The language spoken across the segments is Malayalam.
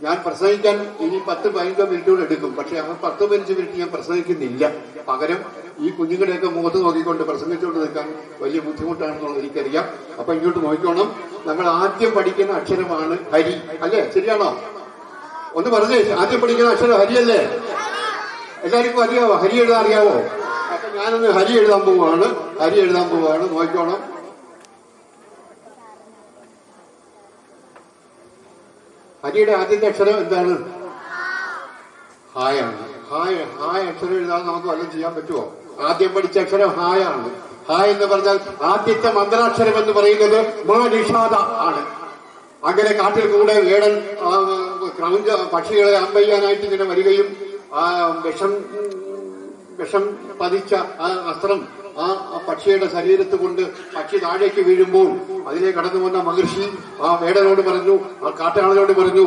ഞാൻ പ്രസംഗിക്കാൻ ഇനി 10-15 മിനിറ്റോട് എടുക്കും. പക്ഷെ ആ 10-15 മിനിറ്റ് ഞാൻ പ്രസംഗിക്കുന്നില്ല. പകരം ഈ കുഞ്ഞുങ്ങളുടെയൊക്കെ മുഖത്ത് നോക്കിക്കൊണ്ട് പ്രസംഗിച്ചുകൊണ്ട് നിൽക്കാൻ വലിയ ബുദ്ധിമുട്ടാണെന്നുള്ളത് എനിക്കറിയാം. അപ്പൊ ഇങ്ങോട്ട് നോക്കിക്കോണം. നമ്മൾ ആദ്യം പഠിക്കുന്ന അക്ഷരമാണ് ഹരി, അല്ലേ? ശരിയാണോ? ഒന്ന് പറഞ്ഞേ, ആദ്യം പഠിക്കുന്ന അക്ഷരം ഹരിയല്ലേ? എല്ലാവർക്കും അറിയാവോ? ഹരി എഴുതാൻ അറിയാവോ? അപ്പൊ ഞാനൊന്ന് ഹരി എഴുതാൻ പോവാണ്. നോക്കിക്കോണം. ഹരിയുടെ ആദ്യത്തെ അക്ഷരം എന്താണ്? ഹായാണ്. ഹായ് അക്ഷരം എഴുതാൻ നമുക്ക് വല്ലതും ചെയ്യാൻ പറ്റുമോ? ആദ്യം പഠിച്ച അക്ഷരം ഹായാണ്. ഹായ് എന്ന് പറഞ്ഞാൽ ആദ്യത്തെ മന്ത്രാക്ഷരം എന്ന് പറയുന്നത് മാ നിഷാദ ആണ്. അങ്ങനെ കാട്ടിൽ കൂടെ വേടൻ ക്രൗഞ്ച പക്ഷികളെ അമ്പയ്യാനായിട്ട് ഇങ്ങനെ വരികയും ആ വിഷം പതിച്ച ആ അസ്ത്രം ആ പക്ഷിയുടെ ശരീരത്ത് കൊണ്ട് പക്ഷി താഴേക്ക് വീഴുമ്പോൾ അതിലെ കടന്നു വന്ന മഹർഷി ആ വേടനോട് പറഞ്ഞു, ആ കാട്ടാളനോട് പറഞ്ഞു,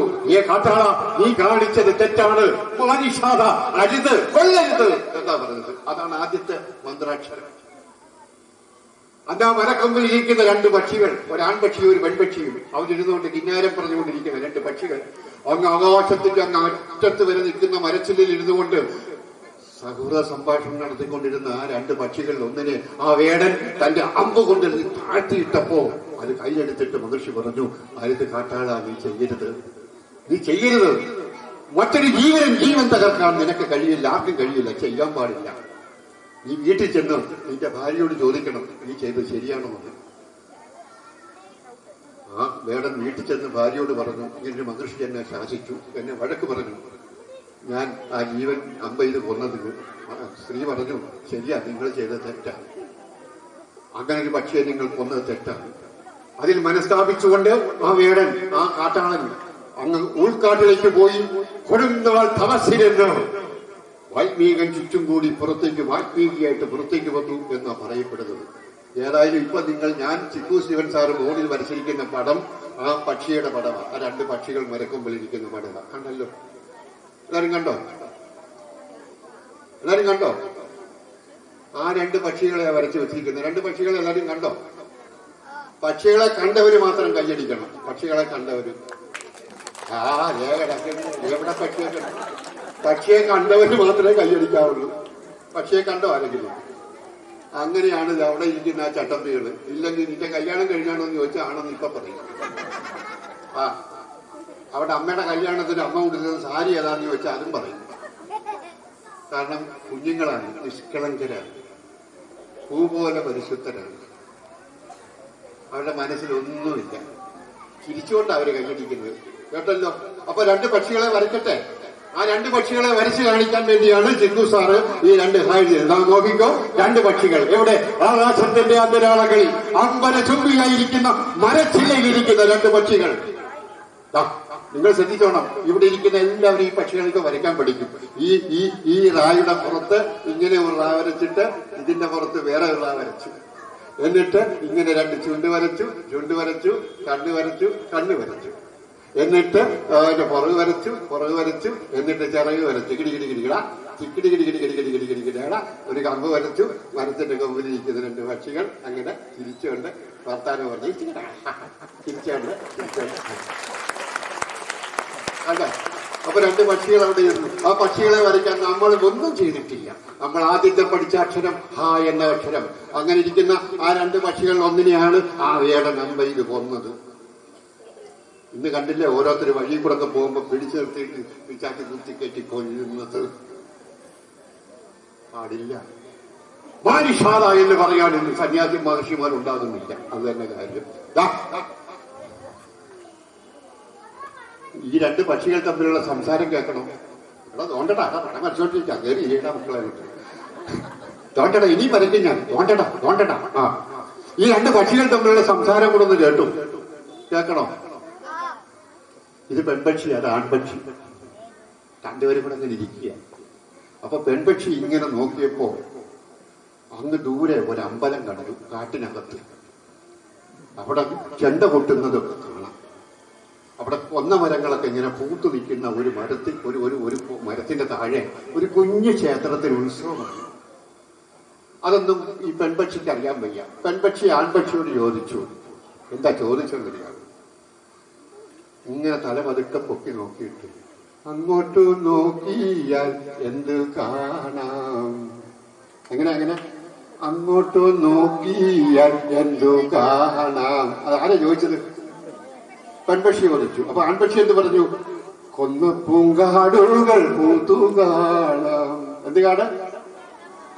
കാട്ടാള, നീ കാണിച്ചത് തെറ്റാണ്, മാനിഷാദ, അരുത്, കൊല്ലരുത് എന്താ പറഞ്ഞത്. അതാണ് ആദ്യത്തെ മന്ത്രാക്ഷരം. അതാ മരക്കൊമ്പിൽ ഇരിക്കുന്ന 2 പക്ഷികൾ, ഒരു ആൺപക്ഷിയും ഒരു പെൺപക്ഷിയും, അവരിരുന്നുകൊണ്ട് കിന്നാരം പറഞ്ഞുകൊണ്ടിരിക്കുന്ന 2 പക്ഷികൾ അങ്ങ് ആകാശത്തിന്റെ അങ്ങ് അറ്റത്ത് വരെ നിൽക്കുന്ന മരച്ചില്ലിൽ ഇരുന്നുകൊണ്ട് സൗഹൃദ സംഭാഷണം നടത്തിക്കൊണ്ടിരുന്ന ആ 2 പക്ഷികളിൽ ഒന്നിനെ ആ വേടൻ തന്റെ അമ്പ് കൊണ്ട് താഴ്ത്തിയിട്ടപ്പോ അത് കയ്യിലെടുത്തിട്ട് മഹർഷി പറഞ്ഞു, അരുത് കാട്ടാള, നീ ചെയ്യരുത്. മറ്റൊരു ജീവൻ തകർക്കാൻ നിനക്ക് കഴിയില്ല, ആർക്കും കഴിയില്ല, ചെയ്യാൻ പാടില്ല. നീ വീട്ടിൽ ചെന്ന് നിന്റെ ഭാര്യയോട് ചോദിക്കണം നീ ചെയ്തത് ശരിയാണോ എന്ന്. ആ വേടൻ വീട്ടിൽ ചെന്ന് ഭാര്യയോട് പറഞ്ഞു, ഇങ്ങനെ മഹർഷി എന്നെ ശാസിച്ചു, എന്നെ വഴക്ക് പറഞ്ഞു, ഞാൻ ആ ജീവൻ അമ്പ ചെയ്ത് കൊന്നതിന്. സ്ത്രീ പറഞ്ഞു, ശരിയാ, നിങ്ങൾ ചെയ്തത് തെറ്റാണ്, അങ്ങനെ ഒരു പക്ഷിയെ നിങ്ങൾ കൊന്നത് തെറ്റാണ്. അതിൽ മനസ്താപിച്ചുകൊണ്ട് ആ വേടൻ, ആ കാട്ടാളൻ അങ്ങ് ഉൾക്കാട്ടിലേക്ക് പോയി കൊടുങ്കാൽ തപസ്സിരുന്ന് വാൽമീകൻ ചുറ്റും കൂടി വാൽമീകിയായിട്ട് പുറത്തേക്ക് വന്നു എന്നാണ് പറയപ്പെടുന്നത്. ഏതായാലും ഇപ്പൊ ഞാൻ ചിക്കു ശിവൻ സാറ് ബോർഡിൽ വരച്ചിരിക്കുന്ന പടം ആ പക്ഷിയുടെ പടമാണ്. ആ 2 പക്ഷികൾ മരക്കൊമ്പിലിരിക്കുന്ന പടമാണ്. കണ്ടല്ലോ? എല്ലാരും കണ്ടോ? ആ 2 പക്ഷികളെ വരച്ചു വെച്ചിരിക്കുന്നത്. 2 പക്ഷികളെ എല്ലാരും കണ്ടോ? പക്ഷികളെ കണ്ടവര് മാത്രം കൈയടിക്കണം. പക്ഷികളെ കണ്ടവര്. എവിടെ പക്ഷിയെ കണ്ടവര് മാത്രമേ കൈയടിക്കാവുള്ളൂ. പക്ഷിയെ കണ്ടോ ആരെങ്കിലും? അങ്ങനെയാണ് അവിടെ ഇരിക്കുന്ന ആ ചട്ടമ്പികള്. ഇല്ലെങ്കിൽ നിന്റെ കല്യാണം കഴിഞ്ഞാണോ എന്ന് ചോദിച്ചാൽ ആണെന്ന് ഇപ്പൊ പറയും. അവിടെ അമ്മയുടെ കല്യാണത്തിന് അമ്മ കൊണ്ടിരുന്ന സാരി ഏതാന്ന് ചോദിച്ചാൽ അതും പറയും. കാരണം കുഞ്ഞുങ്ങളാണ്, നിഷ്കളങ്കരാണ്, പൂ പോലെ പരിശുദ്ധരാണ്. അവരുടെ മനസ്സിലൊന്നുമില്ല. ചിരിച്ചുകൊണ്ടാണ് അവര് കൈയടിക്കുന്നത്. കേട്ടല്ലോ? അപ്പൊ 2 പക്ഷികളെ വരയ്ക്കട്ടെ. ആ 2 പക്ഷികളെ വരച്ചു കാണിക്കാൻ വേണ്ടിയാണ് ചിക്കു സാറ് ഈ 2 ഹായ് നോക്കിക്കോ. 2 പക്ഷികൾ എവിടെ? ആകാശത്തിന്റെ അന്തരാളകളിൽ അമ്പല ചുംബിയായിരിക്കുന്ന മരച്ചില്ലയിലിരിക്കുന്ന 2 പക്ഷികൾ. നിങ്ങൾ ശ്രദ്ധിച്ചോണം, ഇവിടെ ഇരിക്കുന്ന എല്ലാവരും ഈ പക്ഷികൾക്ക് വരയ്ക്കാൻ പഠിക്കും. ഈ റായുടെ പുറത്ത് ഇങ്ങനെ ഒരു റാ വരച്ചിട്ട് ഇതിന്റെ പുറത്ത് വേറെ ഒരു റാ വരച്ചു, എന്നിട്ട് ഇങ്ങനെ 2 ചുണ്ട് വരച്ചു, കണ്ണ് വരച്ചു, എന്നിട്ട് പുറകു വരച്ചു, എന്നിട്ട് ചിറക് വരച്ചു, കിടികിടികിടികിടികിടികിടികിടികിടികിടികിടികിടികിടികിടികിടികിടികിട ഒരു കമ്പ് വരച്ചു. മരത്തിന്റെ കൊമ്പിലിരിക്കുന്ന 2 പക്ഷികൾ അങ്ങനെ തിരിച്ചുകൊണ്ട് വർത്താനം പറഞ്ഞു തിരിച്ചുകൊണ്ട് അല്ലേ? അപ്പൊ 2 പക്ഷികൾ അവിടെ ഇരുന്നു. ആ പക്ഷികളെ വരയ്ക്കാൻ നമ്മൾ ഒന്നും ചെയ്തിട്ടില്ല. നമ്മൾ ആദ്യത്തെ പഠിച്ച അക്ഷരം ഹാ എന്ന അക്ഷരം. അങ്ങനെ ഇരിക്കുന്ന ആ 2 പക്ഷികൾ ഒന്നിനെയാണ് ആ വേടൻ അമ്പയിൽ കൊന്നത്. ഇന്ന് കണ്ടില്ലേ ഓരോരുത്തർ വഴി കൂടെ പോകുമ്പോ പിടിച്ചു നിർത്തിയിട്ട് പിച്ചാക്കി കുത്തിക്കയറ്റി കൊല്ലുന്നത്? പാടില്ല. മാനിഷാദ എന്ന് പറയാൻ ഇന്ന് സന്യാസി മഹർഷിമാർ ഉണ്ടാകുന്നില്ല. അത് തന്നെ കാര്യം. ഈ 2 പക്ഷികൾ തമ്മിലുള്ള സംസാരം കേൾക്കണം. ഇവിടെ തോണ്ടടാ പടം വരച്ചോണ്ടിരിക്കാം. കയറി ചെയ്യടാ മക്കളെ വിട്ട് തോണ്ടടാ, ഇനി വരയ്ക്കും ഞാൻ. തോണ്ടടാ. ഈ 2 പക്ഷികൾ തമ്മിലുള്ള സംസാരം കൂടെ ഒന്ന് കേൾക്കണോ? ഇത് പെൺപക്ഷി, അത് ആൺപക്ഷി. 2 പേരും കൂടെ അങ്ങനെ ഇരിക്കുക. അപ്പൊ പെൺപക്ഷി ഇങ്ങനെ നോക്കിയപ്പോ അങ്ങ് ദൂരെ ഒരു അമ്പലം കണ്ടു, കാട്ടിനകത്ത്. അവിടെ ചെണ്ട കൊട്ടുന്നതൊക്കെ കാണാം. അവിടെ കൊന്ന മരങ്ങളൊക്കെ ഇങ്ങനെ പൂത്തു നിൽക്കുന്ന ഒരു മരത്തിന്റെ താഴെ ഒരു കുഞ്ഞു ക്ഷേത്രത്തിൽ ഉത്സവമാണ്. അതൊന്നും ഈ പെൺപക്ഷിക്ക് അറിയാൻ വയ്യ. പെൺപക്ഷി ആൺപക്ഷിയോട് ചോദിച്ചു. എന്താ ചോദിച്ചെന്നറിയാം? ഇങ്ങനെ തല പതുക്കെ പൊക്കി നോക്കിയിട്ട് അങ്ങോട്ട് നോക്കിയാൽ എന്ത് കാണാം. എങ്ങനെ അങ്ങോട്ട് നോക്കിയാൽ എന്തു കാണാം. അതാരാ ചോദിച്ചത്? പെൺപക്ഷി ചോദിച്ചു. അപ്പൊ ആൺപക്ഷി എന്ത് പറഞ്ഞു? കൊന്ന പൂങ്കാടുകൾ പൂത്തു കാണാം. എന്ത് കാണാം?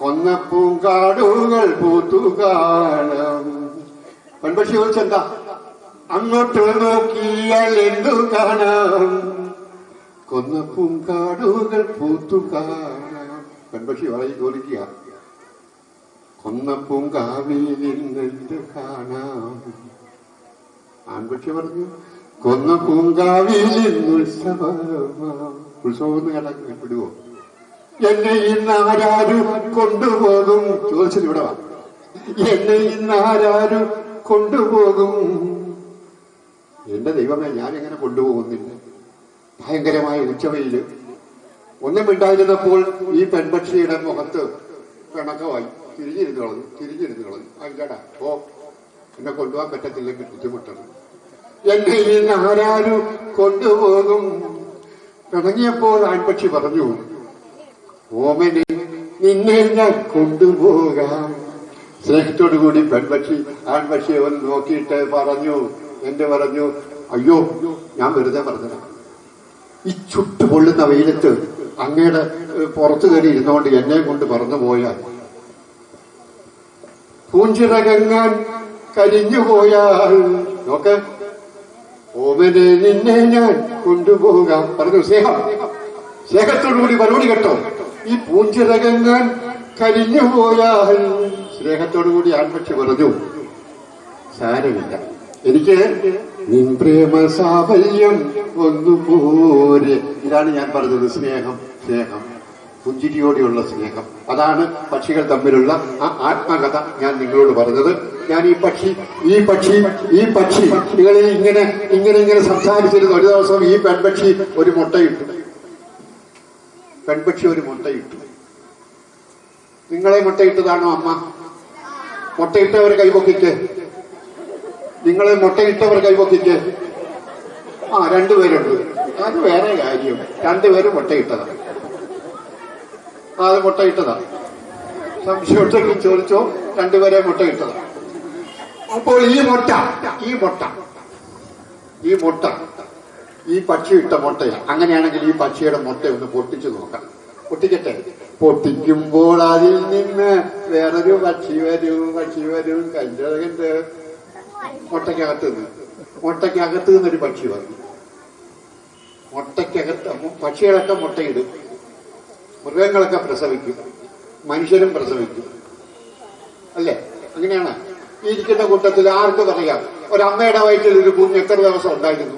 കൊന്ന പൂങ്കാടുകൾ പൂത്തു കാണാം. പെൺപക്ഷി ചോദിച്ചെന്താ? അങ്ങോട്ട് നോക്കിയാൽ എന്തു കാണാം. കൊന്ന പൂങ്കാടുകൾ പൂത്തു കാണാം. പെൺപക്ഷി ചോദിക്കുക, കൊന്ന പൂങ്കാവിൽ നിന്നെന്ത് കാണാം. ആൺപക്ഷി പറഞ്ഞു, കൊന്ന പൂങ്കാവിൽ ഉത്സവം. ഉത്സവം വിടുവോ? എന്നെ ഇന്ന് ആരാരും കൊണ്ടുപോകും. ചോദിച്ചത് ഇവിടെ വാ. എന്നെ ഇന്ന് ആരാരും കൊണ്ടുപോകും. എന്റെ ദൈവമേ, ഞാനെങ്ങനെ കൊണ്ടുപോകുന്നില്ല. ഭയങ്കരമായ ഉച്ചവെയില്. ഒന്നും മിണ്ടായിരുന്നപ്പോൾ ഈ പെൺപക്ഷിയുടെ മുഖത്ത് പിണക്കമായി. തിരിഞ്ഞിരുന്ന് കളഞ്ഞു. അല്ലടാ ഓ, എന്നെ കൊണ്ടുപോകാൻ പറ്റത്തില്ലെങ്കിൽ ബുദ്ധിമുട്ടാണ്. എന്നെ ഇന്ന് ആരാരും കൊണ്ടുപോകും. പിണങ്ങിയപ്പോൾ ആൺപക്ഷി പറഞ്ഞു, ഓമനെ നിന്നെ ഞാൻ കൊണ്ടുപോകാം. സ്നേഹത്തോടു കൂടി ആൺപക്ഷിയെ ഒന്ന് നോക്കിയിട്ട് പറഞ്ഞു, അയ്യോ, ഞാൻ വെറുതെ പറഞ്ഞതാ. ഈ ചുട്ടു പൊള്ളുന്ന വെയിലത്ത് അങ്ങയുടെ പുറത്തു കയറി ഇരുന്നുകൊണ്ട് എന്നെ കൊണ്ട് പറന്നു പോയാൽ, പൂഞ്ചിറകങ്ങാൻ കരിഞ്ഞു പോയാൽ, നോക്ക്, ഓമനെ നിന്നെ ഞാൻ കൊണ്ടുപോകാം. പറഞ്ഞു സ്നേഹത്തോടുകൂടി മറുപടി കേട്ടോ. ഈ പൂഞ്ചിറകങ്ങാൻ കരിഞ്ഞു പോയാൽ. സ്നേഹത്തോടുകൂടി ആൺപക്ഷി പറഞ്ഞു, സാരമില്ല, എനിക്ക് നിൻ പ്രേമ സാഫല്യം ഒന്നുപോരെ. ഇതാണ് ഞാൻ പറഞ്ഞത്, സ്നേഹം. പുഞ്ചിരിയോടെയുള്ള സ്നേഹം. അതാണ് പക്ഷികൾ തമ്മിലുള്ള ആ ആത്മകഥ ഞാൻ നിങ്ങളോട് പറഞ്ഞത്. ഞാൻ ഈ പക്ഷികളിൽ ഇങ്ങനെ സംസാരിച്ചിരുന്ന ഒരു ദിവസം ഈ പെൺപക്ഷി ഒരു മുട്ടയിട്ടു. നിങ്ങളെ മുട്ടയിട്ടതാണോ അമ്മ? മുട്ടയിട്ടവർ കൈപൊക്കിക്ക്. നിങ്ങളെ മുട്ടയിട്ടവർ കൈപൊക്കിക്ക്. രണ്ടുപേരുണ്ട്. അത് വേറെ കാര്യം. രണ്ടുപേരും മുട്ടയിട്ടതാ. അത് മുട്ടയിട്ടതാ. സംശയം ചോദിച്ചോ? രണ്ടുപേരെ മുട്ടയിട്ടതാ. അപ്പോൾ ഈ പക്ഷി ഇട്ട മുട്ടയാ. അങ്ങനെയാണെങ്കിൽ ഈ പക്ഷിയുടെ മുട്ട ഒന്ന് പൊട്ടിച്ചു നോക്കാം. പൊട്ടിക്കട്ടെ. പൊട്ടിക്കുമ്പോൾ അതിൽ നിന്ന് വേറൊരു പക്ഷി വരും. കഞ്ചകന്റെ മുട്ടയ്ക്കകത്ത് നിന്നൊരു പക്ഷി വന്നു. പക്ഷികളൊക്കെ മുട്ടയിടും, മൃഗങ്ങളൊക്കെ പ്രസവിക്കും, മനുഷ്യരും പ്രസവിക്കും, അല്ലേ? അങ്ങനെയാണ്. ഈ ഇരിക്കുന്ന കൂട്ടത്തിൽ ആർക്ക് പറയാം, ഒരമ്മയുടെ വയറ്റിൽ ഒരു കുഞ്ഞ് എത്ര ദിവസം ഉണ്ടായിരുന്നു?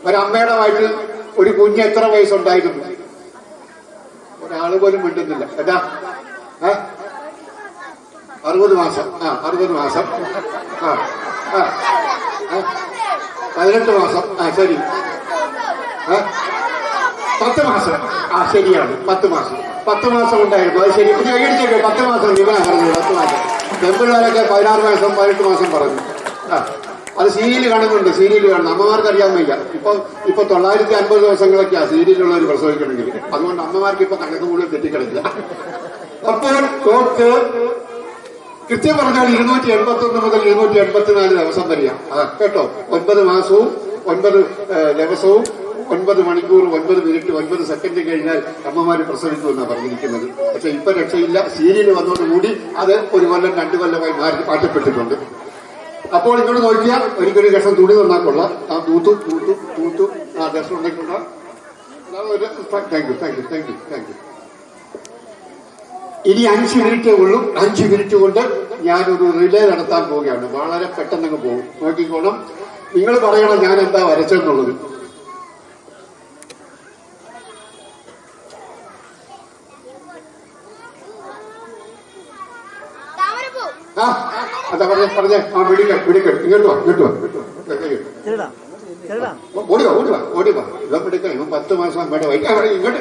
ഒരമ്മയുടെ വയറ്റിൽ ഒരു കുഞ്ഞ് എത്ര വയസ്സുണ്ടായിരുന്നു? ഒരാള് പോലും മിണ്ടുന്നില്ല. എന്താ? 60 മാസം. 60 മാസം. 18 മാസം. ശരി. 10 മാസം. ശരിയാണ്, 10 മാസം. 10 മാസം ഉണ്ടായിരുന്നു. അത് ശരി. പിന്നെ കൈയടിച്ചേക്ക്. 10 മാസം ഇവനാ പറഞ്ഞു. 10 മാസം. പെൺപിള്ളേരൊക്കെ 16 മാസം 18 മാസം പറഞ്ഞു. അത് സീരിയൽ കാണുന്നുണ്ട്. അമ്മമാർക്ക് അറിയാൻ വയ്യ. ഇപ്പൊ 950 ദിവസങ്ങളൊക്കെയാ സീരിയലുള്ളവർ പ്രസവിക്കണമെങ്കിൽ. അതുകൊണ്ട് അമ്മമാർക്ക് ഇപ്പൊ കണക്ക് കൂടുതൽ തെറ്റിക്കിടക്കില്ല. അപ്പോൾ ടോക്ക് കൃത്യം പറഞ്ഞാൽ 281 മുതൽ 284 ദിവസം വരെയാ കേട്ടോ. 9 മാസവും 9 ദിവസവും 9 മണിക്കൂർ 9 മിനിറ്റ് 9 സെക്കൻഡ് കഴിഞ്ഞാൽ അമ്മമാര് പ്രസവിക്കുമെന്നാണ് പറഞ്ഞിരിക്കുന്നത്. പക്ഷെ ഇപ്പൊ രക്ഷയില്ല. സീരിയൽ വന്നതോടുകൂടി അത് 1 കൊല്ലം 2 കൊല്ലമായി മാറ്റപ്പെട്ടിട്ടുണ്ട്. അപ്പോൾ ഇങ്ങോട്ട് നോക്കിയാൽ ഒരിക്കലും കഷ്ണം തുണി തന്നാൽ കൊള്ളാം. തൂത്തു ദർശനം ഉണ്ടായിക്കൊള്ളാം. Thank you. ഇനി 5 മിനിറ്റേ ഉള്ളൂ. 5 മിനിറ്റ് കൊണ്ട് ഞാനൊരു റിലേ നടത്താൻ പോവുകയാണ്. വളരെ പെട്ടെന്നങ്ങ് പോകും. നോക്കിക്കോണം. നിങ്ങൾ പറയണം ഞാൻ എന്താ വരച്ചെന്നുള്ളത്. അതാ പറഞ്ഞേ. വെടിക്കൽ. ഇങ്ങോട്ട് വാ. ഓടി വാ. ഇവൻ എടുക്കാം. ഇവൻ 10 മാസം അമ്മയുടെ വൈകി ഇങ്ങോട്ട്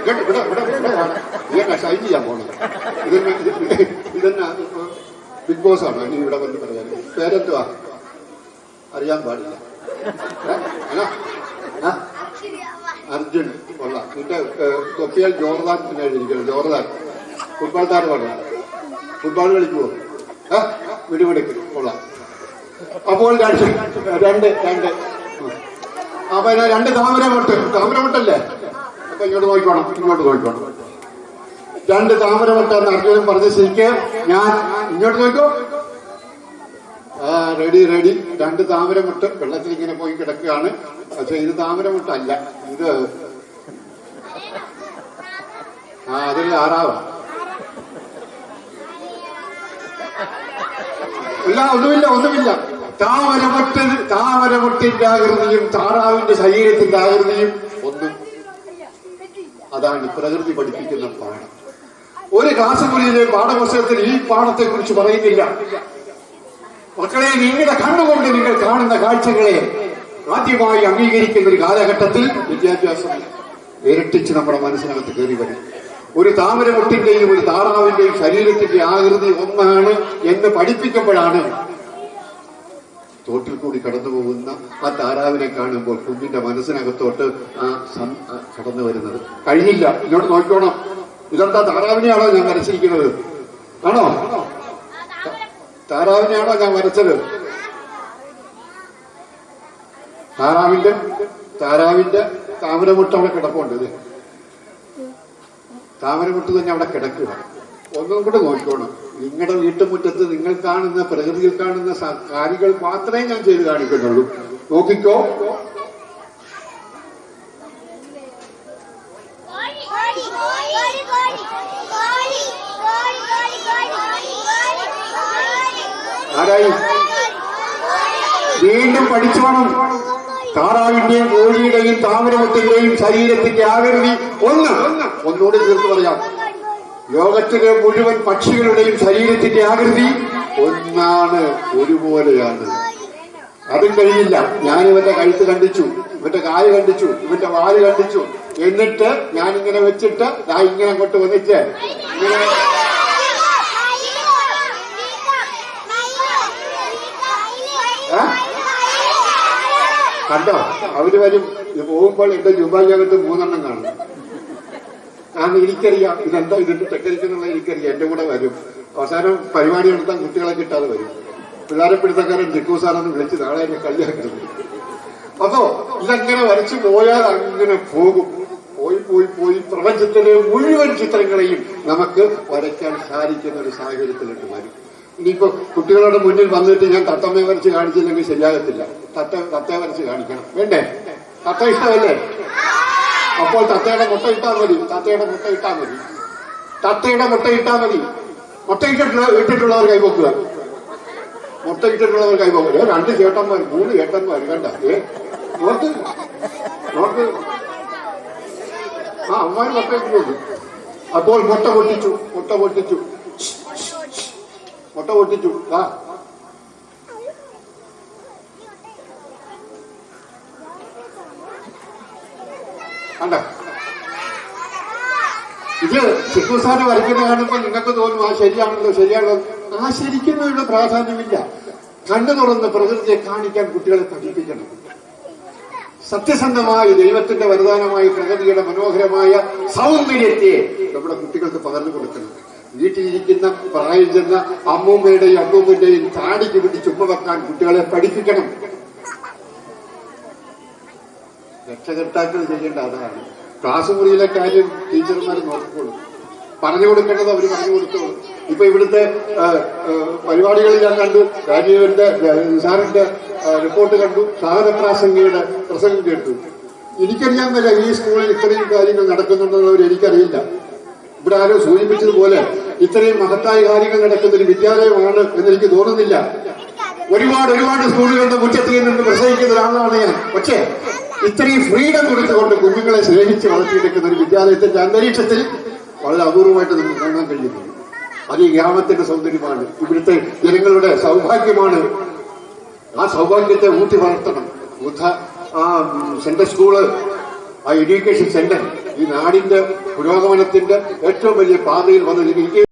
ഷൈൻ ചെയ്യാൻ പോണത്. ഇതെന്നാ ബിഗ് ബോസ് ആണ്. നീ ഇവിടെ വന്ന് പറയാൻ. പേരെന്തുവാ? അറിയാൻ പാടില്ല. അർജുൻ കൊള്ളാം. നിന്റെ തൊപ്പിയാൽ ജോർദാൻ പിന്നെ എഴുതിയിരിക്കണം. ജോർദാൻ ഫുട്ബോൾ താരമാണ്. ഫുട്ബോൾ കളിക്കുമോ? വിടുവിടുക്ക് കൊള്ളാം. അപ്പോൾ രണ്ട് അപ്പൊ രണ്ട് താമരമുട്ടല്ലേ? അപ്പൊ ഇങ്ങോട്ട് നോക്കണം. രണ്ട് താമരമുട്ട എന്ന് അർജുനൻ പറഞ്ഞ ശരിക്ക് ഞാൻ ഇങ്ങോട്ട് നോക്കോ. റെഡി. രണ്ട് താമരമുട്ട് വെള്ളത്തിൽ ഇങ്ങനെ പോയി കിടക്കുകയാണ്. പക്ഷെ ഇത് താമരമുട്ടല്ല, ഇത് അതിൽ ആറാവാം. ഒന്നുമില്ല. താമരമുട്ടിന്റെ ആകൃതിയും താറാവിന്റെ ശരീരത്തിന്റെ ആകൃതിയും ഒന്ന്. അതാണ് പ്രകൃതി പഠിപ്പിക്കുന്ന പാഠം. ഒരു ക്ലാസ് മുറിയിലെ പാഠപുസ്തകത്തിൽ ഈ പാഠത്തെ കുറിച്ച് പറയുന്നില്ല. മക്കളെ, നിങ്ങളുടെ കണ്ണുകൊണ്ട് നിങ്ങൾ കാണുന്ന കാഴ്ചകളെ ആദ്യമായി അംഗീകരിക്കുന്ന ഒരു കാലഘട്ടത്തിൽ വിദ്യാഭ്യാസം ഇരട്ടിച്ച് നമ്മുടെ മനസ്സിനകത്ത് കയറി വരും. ഒരു താമരമുട്ടിന്റെയും ഒരു താറാവിന്റെയും ശരീരത്തിന്റെ ആകൃതി ഒന്നാണ് എന്ന് പഠിപ്പിക്കുമ്പോഴാണ് തോട്ടിൽ കൂടി കടന്നു പോകുന്ന ആ താറാവിനെ കാണുമ്പോൾ കുഞ്ഞിന്റെ മനസ്സിനകത്തോട്ട് കടന്നു വരുന്നത്. കഴിഞ്ഞില്ല, ഇങ്ങോട്ട് നോക്കിക്കോണം. ഇതെന്താ താറാവിനെയാണോ ഞാൻ വരച്ചിരിക്കുന്നത്? ആണോ? താറാവിനെയാണോ ഞാൻ വരച്ചത്? താറാവിന്റെ താമരമുട്ട് അവിടെ കിടപ്പുണ്ട്. ഇത് താമരമുട്ട് തന്നെ അവിടെ കിടക്കുക. ഒന്നും കൂടെ നോക്കിക്കോണം. നിങ്ങളുടെ വീട്ടുമുറ്റത്ത് നിങ്ങൾ കാണുന്ന പ്രകൃതിയിൽ കാണുന്ന കാര്യങ്ങൾ മാത്രമേ ഞാൻ ചെയ്ത് കാണിക്കുന്നുള്ളൂ. നോക്കിക്കോ. ആരായി? വീണ്ടും പഠിച്ചോണം. താറാവിന്റെയും കോഴിയുടെയും താമരമുട്ടിന്റെയും ശരീരത്തിന്റെ ആകൃതി ഒന്നുകൂടി തീർത്ത് പറയാം. ലോകത്തിലെ മുഴുവൻ പക്ഷികളുടെയും ശരീരത്തിന്റെ ആകൃതി ഒന്നാണ്, ഒരുപോലെയാണ്. അതും കഴിയില്ല. ഞാൻ ഇവന്റെ കഴുത്ത് കണ്ടിച്ചു, ഇവന്റെ കാല് കണ്ടിച്ചു, ഇവന്റെ വാല് കണ്ടിച്ചു. എന്നിട്ട് ഞാനിങ്ങനെ വെച്ചിട്ട് ഞാൻ ഇങ്ങനെ അങ്ങോട്ട് വന്നിട്ട് ഇങ്ങനെ കണ്ടോ? അവര് വരും. പോകുമ്പോൾ എന്റെ ജുബാജകത്ത് 3 കാണും. കാരണം എനിക്കറിയാം ഇതെന്താ ഇതിട്ട് ടെക്നിക്കുന്നുള്ള എനിക്കറിയാം. എന്റെ കൂടെ വരും. അവസാനം പരിപാടി നടത്താൻ കുട്ടികളെ കിട്ടാതെ വരും. പിള്ളേരെ പിടുത്തക്കാരൻ ജിക്കൂസാറെന്ന് വിളിച്ച് നാളെ എന്നെ കളിയാക്കുന്നത്. അപ്പോ ഇതങ്ങനെ വരച്ചു പോയാൽ അങ്ങനെ പോകും. പോയി പ്രപഞ്ചത്തിലെ മുഴുവൻ ചിത്രങ്ങളെയും നമുക്ക് വരയ്ക്കാൻ സാധിക്കുന്ന ഒരു സാഹചര്യത്തിലോട്ട് വരും. ഇനിയിപ്പോ കുട്ടികളുടെ മുന്നിൽ വന്നിട്ട് ഞാൻ തത്തമ്മയെ വരച്ച് കാണിച്ചില്ലെങ്കിൽ ശരിയാകത്തില്ല. തത്തയെ വരച്ച് കാണിക്കണം. വേണ്ടേ? തത്ത ഇഷ്ടമല്ലേ? അപ്പോൾ തത്തയുടെ മുട്ട ഇട്ടാൽ മതി. ഇട്ടിട്ടുള്ളവർ കൈപോക്കുക. ഇട്ടിട്ടുള്ളവർ കൈപോക്കുക. 2 ചേട്ടന്മാർ 3 ചേട്ടന്മാർ കണ്ട. നോക്ക്. അമ്മമാര് മുട്ട ഇട്ടിട്ടുണ്ട്. അപ്പോൾ മുട്ട പൊട്ടിച്ചു. കണ്ട, ഇത് ചിക്കൂസാറ് വരയ്ക്കുന്ന കാണുമ്പോൾ നിങ്ങൾക്ക് തോന്നും ശരിയാണല്ലോ. ശരിക്കുന്നതിനുള്ള പ്രാധാന്യമില്ല. കണ്ണു തുറന്ന് പ്രകൃതിയെ കാണിക്കാൻ കുട്ടികളെ പഠിപ്പിക്കണം. സത്യസന്ധമായ ദൈവത്തിന്റെ വരദാനമായ പ്രകൃതിയുടെ മനോഹരമായ സൗന്ദര്യത്തെ നമ്മുടെ കുട്ടികൾക്ക് പകർന്നു കൊടുക്കണം. വീട്ടിലിരിക്കുന്ന പ്രായം ചെന്ന അമ്മൂമ്മയുടെയും അപ്പൂമ്മന്റെയും താടിക്ക് പിടിച്ച് ഉമ്മ വെക്കാൻ കുട്ടികളെ പഠിപ്പിക്കണം. രക്ഷകർത്താക്കൾ ചെയ്യേണ്ട അതാണ്. ക്ലാസ് മുറിയിലെ കാര്യം ടീച്ചർമാർ നോക്കിക്കോളും. പറഞ്ഞു കൊടുക്കേണ്ടത് അവർ പറഞ്ഞു കൊടുത്തോളും. ഇപ്പൊ ഇവിടുത്തെ പരിപാടികൾ ഞാൻ കണ്ടു. രാജീവന്റെ സാറിന്റെ റിപ്പോർട്ട് കണ്ടു. സ്വാഗതപ്രാസംഗിയുടെ പ്രസംഗം കേട്ടു. എനിക്കറിയാൻ വല്ല ഈ സ്കൂളിൽ ഇത്രയും കാര്യങ്ങൾ നടക്കുന്നുണ്ടെന്നവർ എനിക്കറിയില്ല. ഇവിടെ ആരോ സൂചിപ്പിച്ചതുപോലെ ഇത്രയും മഹത്തായ കാര്യങ്ങൾ നടക്കുന്ന ഒരു വിദ്യാലയമാണ് എന്നെനിക്ക് തോന്നുന്നില്ല. ഒരുപാട് സ്കൂളുകളുടെ മുറ്റത്തിൽ നിന്ന് പ്രസംഗിക്കുന്ന ഒരാളാണ് ഞാൻ. പക്ഷേ ഇത്രയും ഫ്രീഡം കൊടുത്തുകൊണ്ട് കുഞ്ഞുങ്ങളെ സ്നേഹിച്ച് വളർത്തിയെടുക്കുന്ന ഒരു വിദ്യാലയത്തിന്റെ അന്തരീക്ഷത്തിൽ വളരെ അപൂർവമായിട്ട് നമുക്ക് കാണാൻ കഴിയുന്നു. അത് ഈ ഗ്രാമത്തിന്റെ സൗന്ദര്യമാണ്, ഇവിടുത്തെ ജനങ്ങളുടെ സൗഭാഗ്യമാണ്. ആ സൗഭാഗ്യത്തെ ഊട്ടി വളർത്തണം. സെൻട്രൽ സ്കൂള്, ആ എഡ്യൂക്കേഷൻ സെന്റർ ഈ നാടിന്റെ പുരോഗമനത്തിന്റെ ഏറ്റവും വലിയ പാതയിൽ വന്നിരിക്കും.